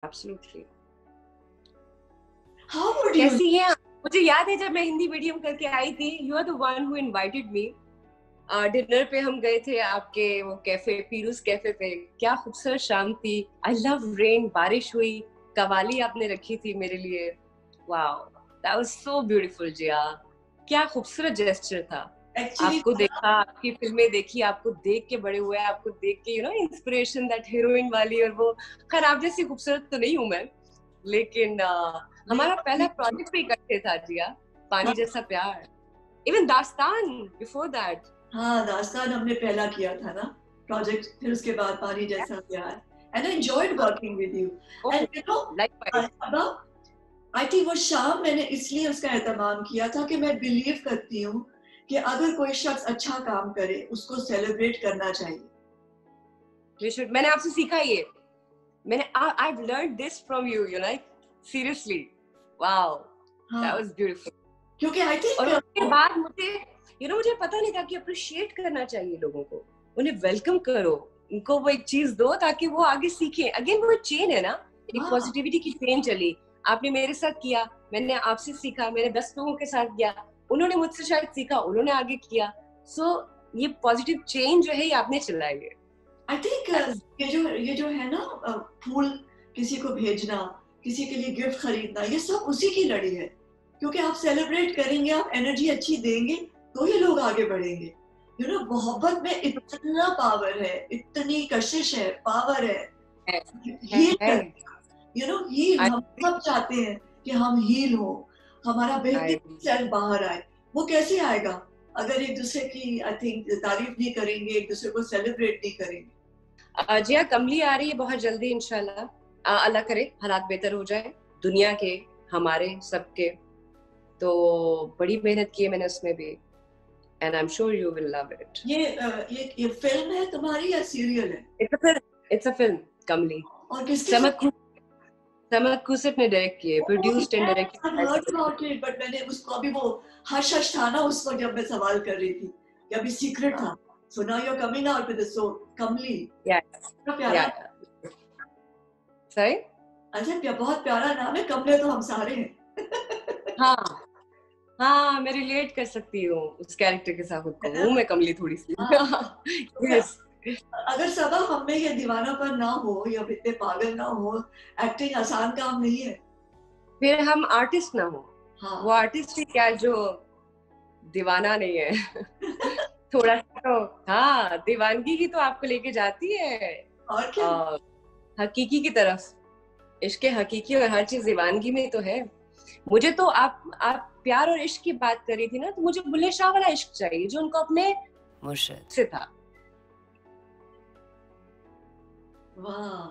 Absolutely. How would you? कैसी हैं आप? मुझे याद है जब मैं हिंदी मीडियम करके आई थी, you are the one who invited me. Dinner पे हम गए थे आपके वो कैफे, पीरूज कैफे पे। क्या खूबसूरत शाम थी। आई लव रेन, बारिश हुई, कवाली आपने रखी थी मेरे लिए। Wow, that was so beautiful Jiya. क्या खूबसूरत जेस्चर था। Actually, आपको देखा, आपकी फिल्में देखी, आपको देख के बड़े हुए, आपको देख के इंस्पिरेशन, दैट हीरोइन वाली। और वो, खैर आप जैसी खूबसूरत तो नहीं हूं मैं, लेकिन हमारा पहला प्रोजेक्ट भी इकट्ठे था जिया, पानी जैसा प्यार। इवन दास्तान बिफोर दैट। हाँ, दास्तान हमने पहला किया था ना प्रोजेक्ट, फिर उसके बाद पानी जैसा प्यार। And I enjoyed working with you. And you know, like I think वो शाम मैंने इसलिए उसका एहतमाम किया था कि मैं बिलीव करती हूँ कि अगर कोई शख्स अच्छा काम करे उसको सेलिब्रेट करना चाहिए। मैंने आपसे सीखा ये। मैंने I've learned this from you, like seriously. Wow, that हाँ, was beautiful. क्योंकि I think और उसके बाद मुझे पता नहीं था कि अप्रिशिएट करना चाहिए लोगों को, उन्हें वेलकम करो, उनको वो एक चीज दो ताकि वो आगे सीखे। अगेन वो चेन है ना, एक हाँ, पॉजिटिविटी की चेन चली। आपने मेरे साथ किया, मैंने आपसे सीखा, मैंने 10 लोगों के साथ किया, उन्होंने मुझसे शायद सीखा, उन्होंने आगे किया। सो ये पॉजिटिव चेन जो है ये आपने चलाई है। I think ये जो है ना फूल किसी को भेजना, किसी के लिए गिफ्ट खरीदना, ये सब उसी की लड़ी है। क्योंकि आप सेलिब्रेट करेंगे, आप एनर्जी अच्छी देंगे तो ही लोग आगे बढ़ेंगे। मोहब्बत में इतना पावर है, इतनी कशिश है, पावर है। हील कर, हील, हम सब चाहते हैं कि हम हील हो, हमारा बेहतरीन सेल्फ बाहर आए। वो कैसे आएगा अगर एक दूसरे की आई थिंक तारीफ नहीं करेंगे, एक दूसरे को सेलिब्रेट नहीं करेंगे। जिया, कमली आ रही है बहुत जल्दी इंशाल्लाह। अल्लाह करे हालात बेहतर हो जाए दुनिया के, हमारे सबके। तो बड़ी मेहनत की है मैंने उसमें भी, and I am sure you will love it. ये फिल्म है तुम्हारी या सीरियल है? इट्स अ फिल्म, कमली। और किसके साथ? समक खुसट ने डायरेक्ट किए, प्रोड्यूस्ड एंड डायरेक्टेड। बट मैंने उसको अभी वो हश हश था ना उस वक्त जब मैं सवाल कर रही थी कि अभी सीक्रेट था। So now you are coming out with so कमली। प्यारा। सही। अच्छा, बहुत प्यारा नाम है, कमले तो हम सारे हैं। हाँ हाँ, मैं रिलेट कर सकती हूँ उस कैरेक्टर के साथ, खुद को हूँ मैं कमली थोड़ी सी। yes. अगर सबा हम में ये दीवानापन ना हो या इतने पागल ना हो, एक्टिंग आसान काम नहीं है। फिर हम आर्टिस्ट ना हो। हाँ। वो आर्टिस्ट ही क्या जो दीवाना नहीं है। थोड़ा सा तो हाँ, दीवानगी ही तो आपको लेके जाती है और क्या? हकीकी की तरफ। इश्क हकीकी और हर चीज दीवानगी में तो है। मुझे तो आप प्यार और इश्क की बात कर रही थी ना, तो मुझे बुल्ले शाह वाला इश्क चाहिए जो उनको अपने मुर्शिद से था। वाह,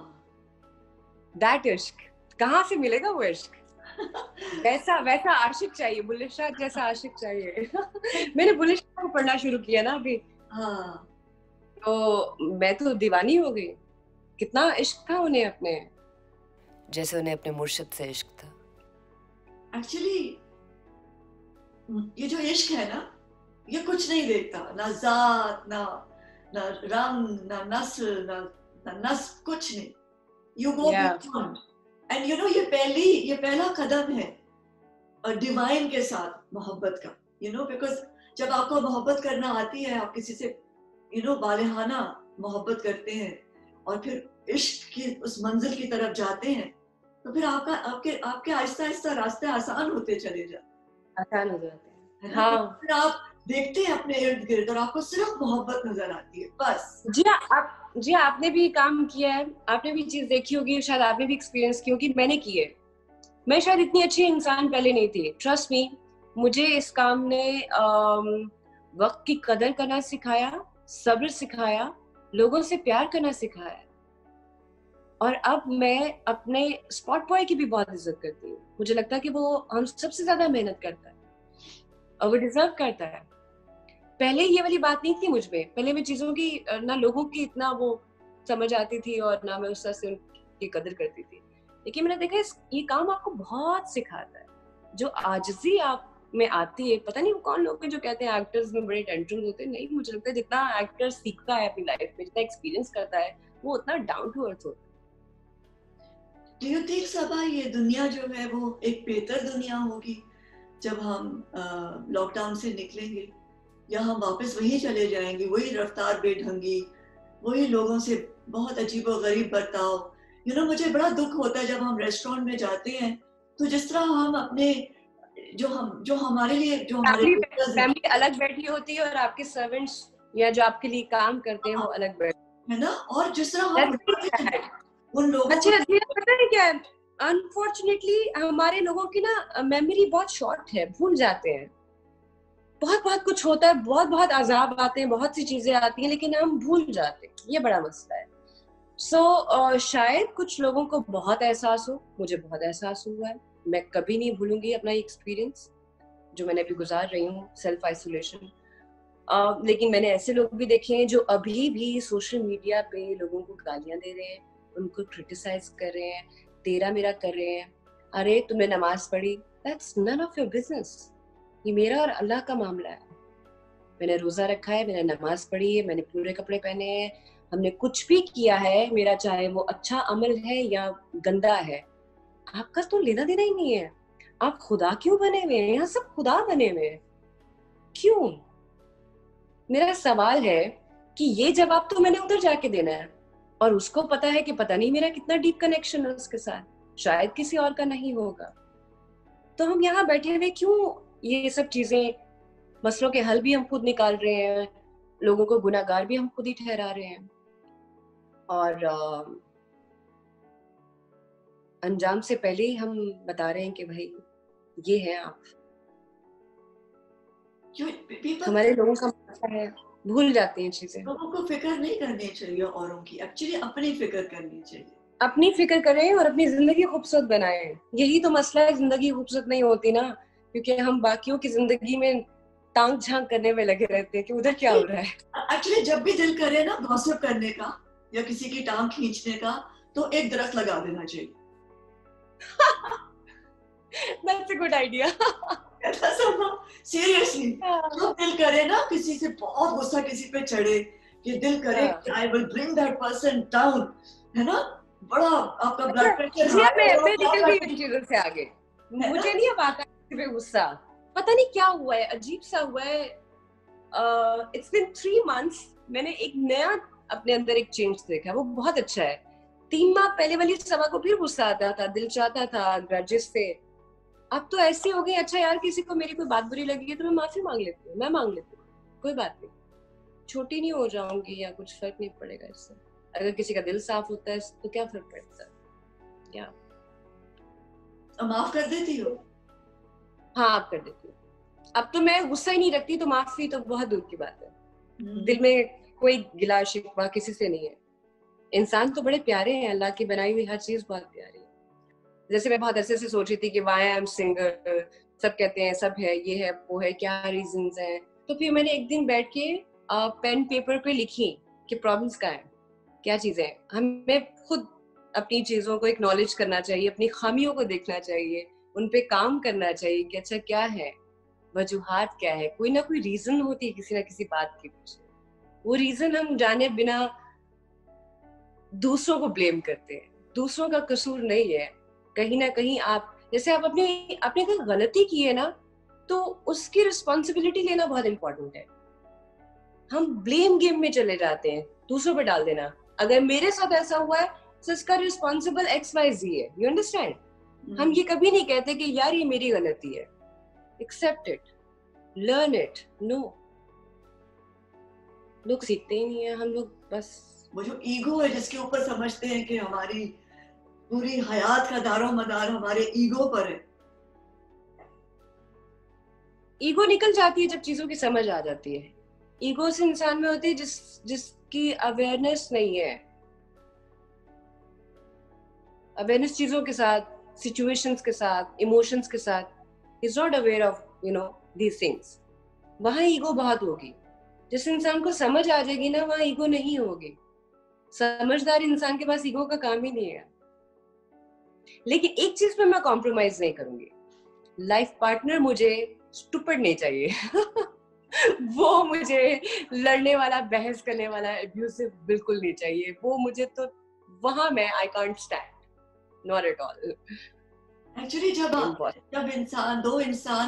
दैट इश्क कहाँ से मिलेगा वो इश्क? वैसा आशिक चाहिए, बुल्ले शाह जैसा आशिक चाहिए। मैंने बुल्ले शाह को पढ़ना शुरू किया ना अभी। हाँ, तो मैं तो दीवानी हो गई। कितना इश्क था उन्हें अपने, जैसे उन्हें अपने मुर्शिद से इश्क था। एक्चुअली ये जो इश्क है ना, ये कुछ नहीं देखता, ना जात, ना रंग, ना नस्ल, ना नस्ब, कुछ नहीं। You go beyond. एंड ये पहला कदम है डिवाइन के साथ मोहब्बत का। बिकॉज जब आपको मोहब्बत करना आती है, आप किसी से बालिहाना मोहब्बत करते हैं और फिर इश्क की उस मंजिल की तरफ जाते हैं, तो फिर आपके आहिस्ता आहिस्ता रास्ते आसान होते चले जाते, आसान हो जाते हैं। हाँ। फिर आप देखते हैं अपने इर्द गिर्द और आपको सिर्फ मोहब्बत नजर आती है, बस। जी आपने भी काम किया है, आपने भी चीज देखी होगी, शायद आपने भी एक्सपीरियंस की होगी, मैंने की है। मैं शायद इतनी अच्छी इंसान पहले नहीं थी, ट्रस्ट मी। मुझे इस काम ने वक्त की कदर करना सिखाया, सब्र सिखाया, लोगों से प्यार करना सिखाया। और अब मैं अपने स्पॉट बॉय की भी बहुत इज्जत करती हूँ। मुझे लगता है कि वो हम सबसे ज्यादा मेहनत करता है और वो डिजर्व करता है। पहले ये वाली बात नहीं थी मुझ में, पहले मैं चीजों की ना लोगों की इतना वो समझ आती थी और ना मैं उस तरह से उनकी कदर करती थी। लेकिन मैंने देखा ये काम आपको बहुत सिखाता है। जो आजिज़ी आप में आती है, पता नहीं वो कौन लोग हैं जो कहते हैं एक्टर्स में बड़े टेंट्रम्स होते हैं। नहीं, मुझे लगता है जितना एक्टर सीखता है अपनी लाइफ में, जितना एक्सपीरियंस करता है, वो उतना डाउन टू अर्थ होता है। Do you think सबा ये दुनिया जो है वो एक बेहतर दुनिया होगी जब हम लॉकडाउन से निकलेंगे, या हम वापस वहीं चले जाएंगे, वही रफ्तार बेढंगी, वही लोगों से बहुत अजीबोगरीब बर्ताव? मुझे बड़ा दुख होता है जब हम रेस्टोरेंट में जाते हैं, तो जिस तरह हम अपने जो हमारे लिए जो हमारे फैमिली अलग बैठी होती है और आपके सर्वेंट्स या जो आपके लिए काम करते हैं वो अलग बैठे है ना, और जिस तरह हम उन लोगों अच्छा पता है क्या, अनफॉर्चुनेटली हमारे लोगों की ना मेमोरी बहुत शॉर्ट है, भूल जाते हैं। बहुत बहुत कुछ होता है, बहुत बहुत अजाब आते हैं, बहुत सी चीजें आती हैं, लेकिन हम भूल जाते हैं, ये बड़ा मसला है। शायद कुछ लोगों को बहुत एहसास हो, मुझे बहुत एहसास हुआ है, मैं कभी नहीं भूलूंगी अपना एक्सपीरियंस जो मैंने अभी गुजार रही हूँ, सेल्फ आइसोलेशन। लेकिन मैंने ऐसे लोग भी देखे हैं जो अभी भी सोशल मीडिया पे लोगों को गालियां दे रहे हैं, उनको क्रिटिसाइज कर रहे हैं, तेरा मेरा कर रहे हैं। अरे तुमने नमाज पढ़ी, that's none of your business, ये मेरा और अल्लाह का मामला है। मैंने रोजा रखा है, मैंने नमाज पढ़ी है, मैंने पूरे कपड़े पहने हैं, हमने कुछ भी किया है, मेरा चाहे वो अच्छा अमल है या गंदा है, आपका तो लेना देना ही नहीं है। आप खुदा क्यों बने हुए हैं? यहाँ सब खुदा बने हुए हैं, क्यों? मेरा सवाल है कि ये जवाब तो मैंने उधर जाके देना है, और उसको पता है कि पता नहीं मेरा कितना डीप कनेक्शन है उसके साथ, शायद किसी और का नहीं होगा। तो हम यहाँ बैठे हुए क्यों ये सब चीजें, मसलों के हल भी हम खुद निकाल रहे हैं, लोगों को गुनाहगार भी हम खुद ही ठहरा रहे हैं, और अंजाम से पहले ही हम बता रहे हैं कि भाई ये है आप। हमारे लोगों का मसला है, भूल जाते हैं चीजें। लोगों को फिक्र नहीं करनी चाहिए औरों की, एक्चुअली अपनी फिक्र करनी चाहिए। अपनी फिक्र करें और अपनी जिंदगी खूबसूरत बनाएं, यही तो मसला है। जिंदगी खूबसूरत नहीं होती ना, क्योंकि हम बाकियों की जिंदगी में टांग झांक करने में लगे रहते हैं कि उधर क्या हो रहा है। एक्चुअली जब भी दिल करे ना गॉसिप करने का या किसी की टांग खींचने का, तो एक दरख्त लगा देना चाहिए। That's a good idea. Seriously, जब दिल करे ना किसी से बहुत गुस्सा किसी पे चढ़े, कि दिल करे I will bring that person down, है ना, बड़ा आपका ब्लड प्रेशर मैं निकल गई इन चीजों से आगे। मुझे नहीं अब आता किसी पे गुस्सा, पता नहीं क्या हुआ है, अजीब सा हुआ है। इट्स बीन 3 months, मैंने एक नया अपने अंदर एक चेंज देखा, वो बहुत अच्छा है। 3 माह पहले वाली सभा को फिर गुस्सा आता था, दिल चाहता था ग्रजेस से, अब तो ऐसी हो गई, अच्छा यार किसी को मेरी कोई बात बुरी लगी है तो मैं माफी मांग लेती हूँ, मैं मांग लेती हूँ, कोई बात नहीं, छोटी नहीं हो जाऊंगी या कुछ फर्क नहीं पड़ेगा इससे। अगर किसी का दिल साफ होता है तो क्या फर्क पड़ता है, क्या माफ कर देती हो? हाँ, आप कर देती हूँ। अब तो मैं गुस्सा ही नहीं रखती, तो माफी तो बहुत दूर की बात है। दिल में कोई गिला शिकवा किसी से नहीं है। इंसान तो बड़े प्यारे हैं, अल्लाह की बनाई हुई हर चीज बहुत प्यारी है। जैसे मैं बहुत ऐसे से सोच रही थी कि वाई आई एम सिंगल, सब कहते हैं सब है, ये है वो है, क्या रीजंस हैं, तो फिर मैंने एक दिन बैठ के पेन पेपर पे लिखी कि प्रॉब्लम्स क्या है, क्या चीजें हैं। हमें खुद अपनी चीजों को एक्नॉलेज करना चाहिए, अपनी खामियों को देखना चाहिए, उन पे काम करना चाहिए कि अच्छा क्या है, वजूहात क्या है, कोई ना कोई रीजन होती है किसी ना किसी बात के पीछे। वो रीजन हम जाने बिना दूसरों को ब्लेम करते हैं, दूसरों का कसूर नहीं है। कहीं ना कहीं आप जैसे आप अपने कोई गलती की है ना, तो उसकी रिस्पॉन्सिबिलिटी लेना बहुत इंपॉर्टेंट है। हम ब्लेम गेम में चले जाते हैं, दूसरों पे डाल देना, अगर मेरे साथ ऐसा हुआ है तो इसका रिस्पॉन्सिबल XYZ है, यू अंडरस्टैंड। हम ये कभी नहीं कहते कि यार ये मेरी गलती है। Accept it, learn it. No, लोग सीखते ही नहीं है, हम लोग बस वो जो ईगो है जिसके ऊपर समझते हैं कि हमारी पूरी हयात का दारो मदार हमारे ईगो पर है। ईगो निकल जाती है जब चीजों की समझ आ जाती है। ईगो से इंसान में होती है जिसकी अवेयरनेस नहीं है। अवेयरनेस चीजों के साथ, सिचुएशंस के साथ, इमोशंस के साथ, is not aware of these things, वहां ईगो बहुत होगी। जिस इंसान को समझ आ जाएगी ना, वहां ईगो नहीं होगी। समझदार इंसान के पास ईगो का काम ही नहीं है। लेकिन एक चीज पे मैं कॉम्प्रोमाइज नहीं करूंगी, लाइफ पार्टनर मुझे स्टूपिड नहीं चाहिए। वो मुझे लड़ने वाला, बहस करने वाला, एब्यूसिव बिल्कुल नहीं चाहिए। वो मुझे तो वहां मैं I can't stand. Not at all. Actually जब इंसान दो इंसान